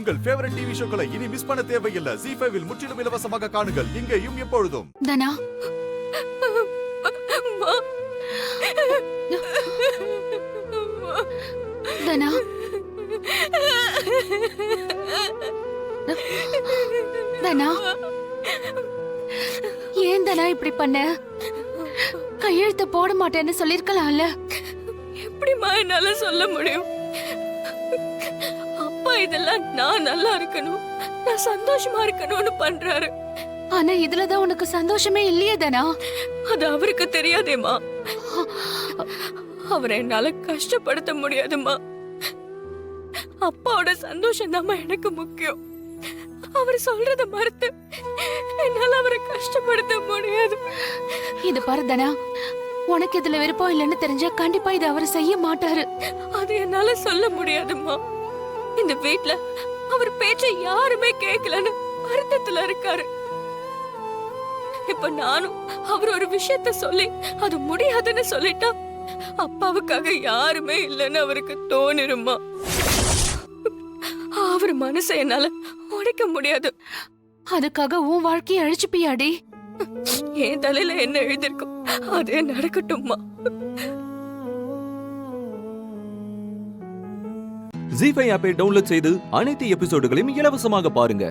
உங்கள் favourite TV ஷோக்களை இனி miss பண்ண தேவையில்லை. ZEE5 இல் முற்றிலும் இலவசமாக காணுங்கள், இங்கேயும் எப்பொழுதும். தனா, தனா, தனா, ஏன் தனா இப்படி பண்ண? கையெழுத்து போட மாட்டேன்னு சொல்லிருக்கலாம்ல. எப்படிமா என்னால சொல்ல முடியும்? அப்பா இதெல்லாம் நான் நல்லா இருக்கணும், நான் சந்தோஷமா இருக்கணும்னு பண்றாரு. ஆனா இதுலதான் உனக்கு சந்தோஷமே இல்லையே தனா. அது அவருக்கு தெரியாதேமா. அவரை என்னால கஷ்டப்படுத்த முடியாதுமா. அப்பாவோட சந்தோஷம் தான் எனக்கு முக்கியம். அவர் சொல்றத மறுத்து என்னால அவரை கஷ்டப்படுத்த முடியாது. இது பாரு தனா, உனக்கு இதுல விருப்பம் இல்லைன்னு தெரிஞ்சா கண்டிப்பா இதை அவர் செய்ய மாட்டாரு. அது என்னால சொல்ல முடியாதுமா. இந்த வீட்ல அவர் பேச்ச யாருமே கேட்கலன்னு வருத்தத்துல இருக்காரு. இப்ப நானும் அவர் ஒரு விஷயத்த சொல்லி அது முடியாதுன்னு சொல்லிட்டா அப்பாவுக்காக யாருமே இல்லைன்னு அவருக்கு தோணிருமா. அவர் மனசை என்னால உடைக்க முடியாது. அதுக்காக உன் வாழ்க்கையை அழிச்சுப்பியாடி? என் தலையில என்ன எழுதிருக்கும் அதே நடக்கட்டும்மா. ZEE5 ஆப்பை டவுன்லோட் செய்து அனைத்து எபிசோடுகளையும் இலவசமாக பாருங்க.